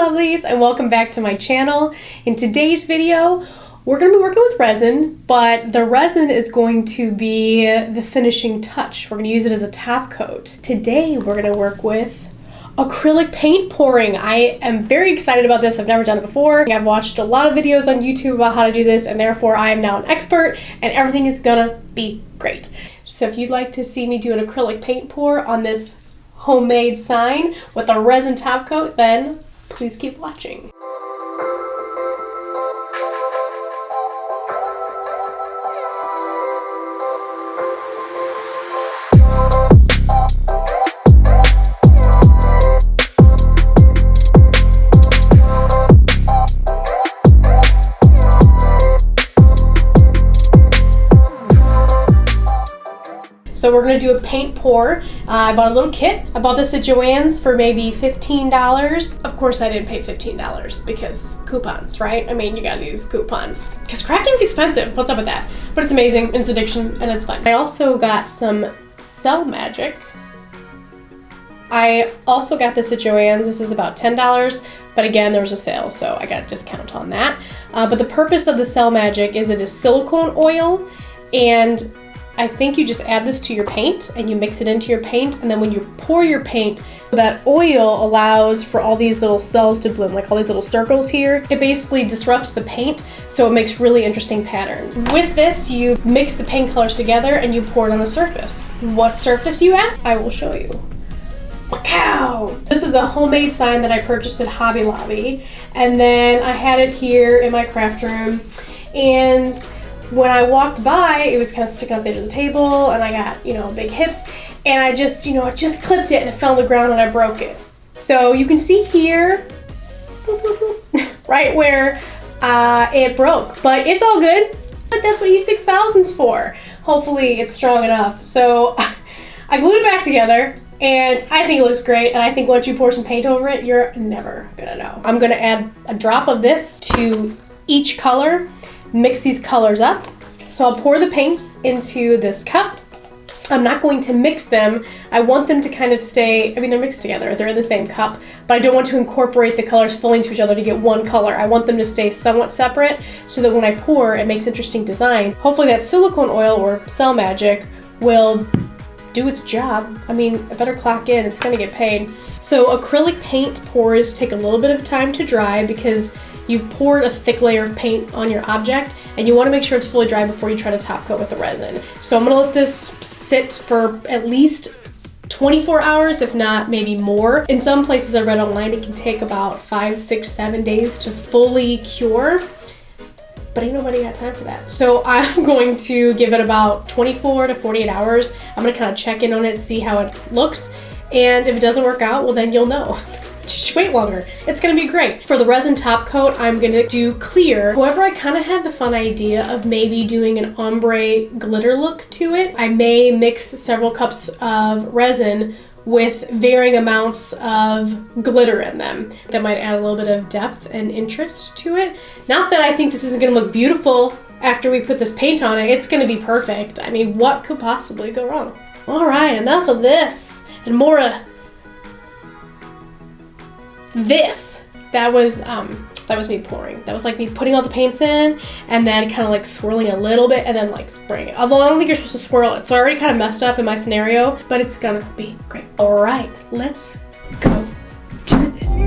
lovelies, and welcome back to my channel. In today's video, we're going to be working with resin, but the resin is going to be the finishing touch. We're going to use it as a top coat. Today, we're going to work with acrylic paint pouring. I am very excited about this. I've never done it before. I've watched a lot of videos on YouTube about how to do this, and therefore I am now an expert, and everything is gonna be great. So if you'd like to see me do an acrylic paint pour on this homemade sign with a resin top coat, then please keep watching. So we're going to do a paint pour. I bought a little kit. I bought this at Joann's for maybe $15. Of course I didn't pay $15 because coupons, right? I mean, you gotta use coupons. Because crafting's expensive. What's up with that? But it's amazing, it's addiction, and it's fun. I also got some Cell Magic. I also got this at Joann's. This is about $10, but again, there was a sale, so I got a discount on that. But the purpose of the Cell Magic is it is silicone oil, and I think you just add this to your paint and you mix it into your paint, and then when you pour your paint, that oil allows for all these little cells to blend, like all these little circles here. It basically disrupts the paint, so it makes really interesting patterns. With this, you mix the paint colors together and you pour it on a surface. What surface, you ask? I will show you. Wow! This is a homemade sign that I purchased at Hobby Lobby, and then I had it here in my craft room, and when I walked by, it was kind of sticking out the edge of the table, and I got, big hips, and I just, I just clipped it and it fell on the ground and I broke it. So you can see here, right where it broke, but it's all good. But that's what E6000's for. Hopefully it's strong enough. So I glued it back together, and I think it looks great, and I think once you pour some paint over it, you're never gonna know. I'm gonna add a drop of this to each color, mix these colors up. So I'll pour the paints into this cup. I'm not going to mix them. I want them to kind of stay, they're mixed together, they're in the same cup, but I don't want to incorporate the colors fully into each other to get one color. I want them to stay somewhat separate so that when I pour, it makes interesting design. Hopefully that silicone oil or Cell Magic will do its job. It better clock in, it's gonna get paid. So acrylic paint pours take a little bit of time to dry because you've poured a thick layer of paint on your object, and you want to make sure it's fully dry before you try to top coat with the resin. So I'm going to let this sit for at least 24 hours, if not maybe more. In some places I read online it can take about 5, 6, 7 days to fully cure, but ain't nobody got time for that. So I'm going to give it about 24 to 48 hours. I'm going to kind of check in on it, see how it looks, and if it doesn't work out, well then you'll know. Just wait longer. It's gonna be great. For the resin top coat, I'm gonna do clear. However, I kind of had the fun idea of maybe doing an ombre glitter look to it. I may mix several cups of resin with varying amounts of glitter in them. That might add a little bit of depth and interest to it. Not that I think this isn't gonna look beautiful after we put this paint on it. It's gonna be perfect. What could possibly go wrong? All right, enough of this and more of this. That was me pouring. That was like me putting all the paints in and then kind of like swirling a little bit and then like spraying it. Although I don't think you're supposed to swirl it, so I already kind of messed up in my scenario, but it's gonna be great. All right, let's go do this.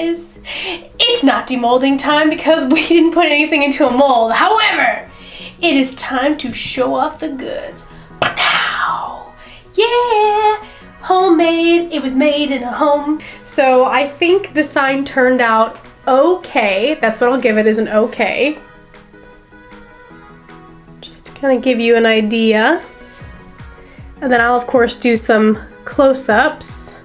is, it's not demolding time because we didn't put anything into a mold. However, it is time to show off the goods. Pow! Yeah! Homemade. It was made in a home. So I think the sign turned out okay. That's what I'll give it, is an okay. Just to kind of give you an idea. And then I'll of course do some close-ups.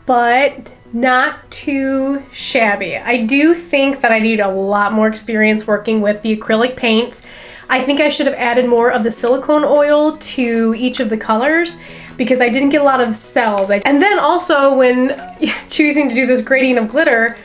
But not too shabby. I do think that I need a lot more experience working with the acrylic paints. I think I should have added more of the silicone oil to each of the colors because I didn't get a lot of cells. And then also when choosing to do this grading of glitter,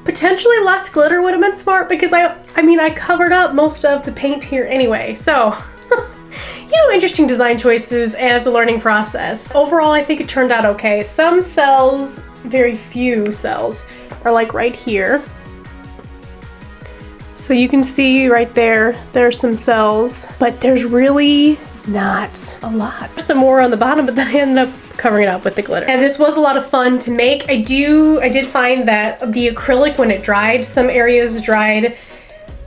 potentially less glitter would have been smart because I mean I covered up most of the paint here anyway. So you know, interesting design choices, and it's a learning process. Overall, I think it turned out okay. Some cells, very few cells, are like right here. So you can see right there, there's some cells, but there's really not a lot. Some more on the bottom, but then I ended up covering it up with the glitter. And this was a lot of fun to make. I did find that the acrylic, when it dried, some areas dried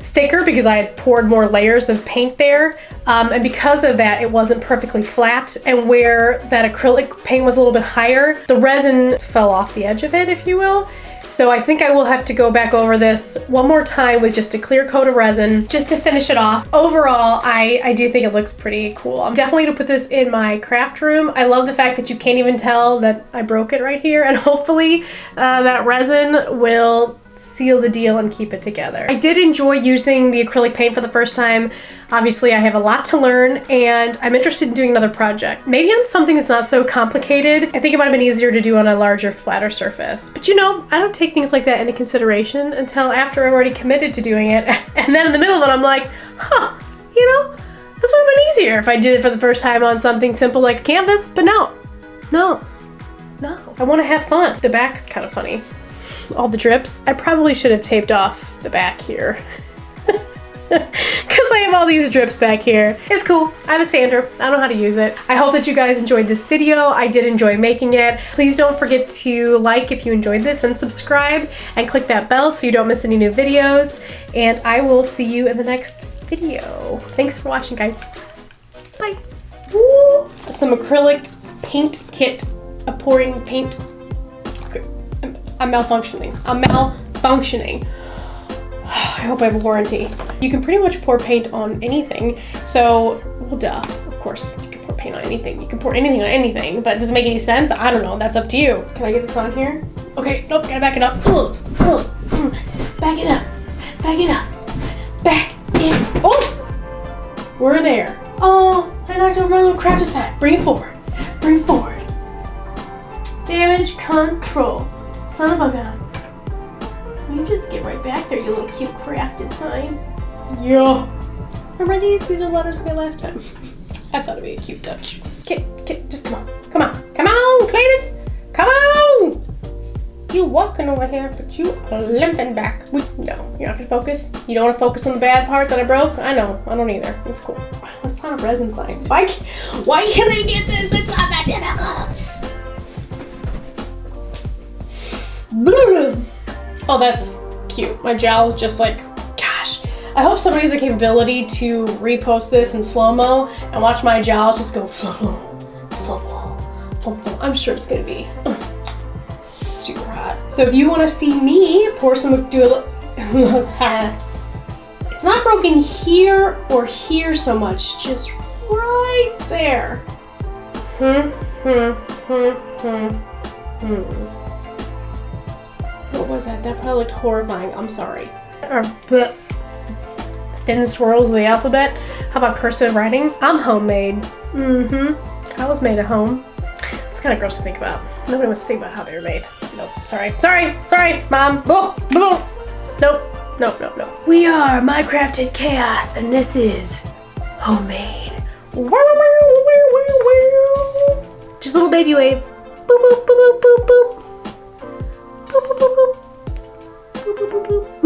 thicker because I had poured more layers of paint there. And because of that, it wasn't perfectly flat. And where that acrylic paint was a little bit higher, the resin fell off the edge of it, if you will. So I think I will have to go back over this one more time with just a clear coat of resin just to finish it off. Overall, I do think it looks pretty cool. I'm definitely gonna put this in my craft room. I love the fact that you can't even tell that I broke it right here, and hopefully that resin will seal the deal and keep it together. I did enjoy using the acrylic paint for the first time. Obviously, I have a lot to learn, and I'm interested in doing another project. Maybe on something that's not so complicated. I think it might have been easier to do on a larger, flatter surface. But you know, I don't take things like that into consideration until after I've already committed to doing it. And then in the middle of it, I'm like, huh, you know, this would have been easier if I did it for the first time on something simple like canvas, but no. I want to have fun. The back's kind of funny. All the drips. I probably should have taped off the back here because I have all these drips back here. It's cool. I have a sander. I know how to use it. I hope that you guys enjoyed this video. I did enjoy making it. Please don't forget to like if you enjoyed this and subscribe and click that bell so you don't miss any new videos. And I will see you in the next video. Thanks for watching, guys. Bye. Woo! Some acrylic paint kit. A pouring paint. I'm malfunctioning. I hope I have a warranty. You can pretty much pour paint on anything. So, well, duh. Of course, you can pour paint on anything. You can pour anything on anything, but does it make any sense? I don't know. That's up to you. Can I get this on here? Okay, nope, gotta back it up. Back it up. Back it up. Back it. Oh! We're there. Oh, I knocked over a little craft aside. Bring it forward. Bring it forward. Damage control. Son of a gun. You just get right back there, you little cute crafted sign. Yeah. Remember these? These are letters I made last time. I thought it'd be a cute touch. Kit, just come on. Come on, Cletus! Come on! You walking over here, but you are limping back. No, you're not gonna focus? You don't wanna focus on the bad part that I broke? I know, I don't either. It's cool. That's not a resin sign. Why can't I get this? It's not that difficult. Oh, that's cute. My jowl is just like, gosh. I hope somebody has the capability to repost this in slow-mo and watch my jowl just go I'm sure it's gonna be super hot. So if you want to see me pour some, do a little, it's not broken here or here so much, just right there. What was that? That probably looked horrifying. I'm sorry. But thin swirls of the alphabet. How about cursive writing? I'm homemade. I was made at home. It's kind of gross to think about. Nobody wants to think about how they were made. Nope. Sorry, Mom. Nope. We are My Crafted Chaos, and this is homemade. Just a little baby wave. Boop, boop, boop, boop, boop, boop. Boop, boop, boop, boop. Boop, boop, boop, boop.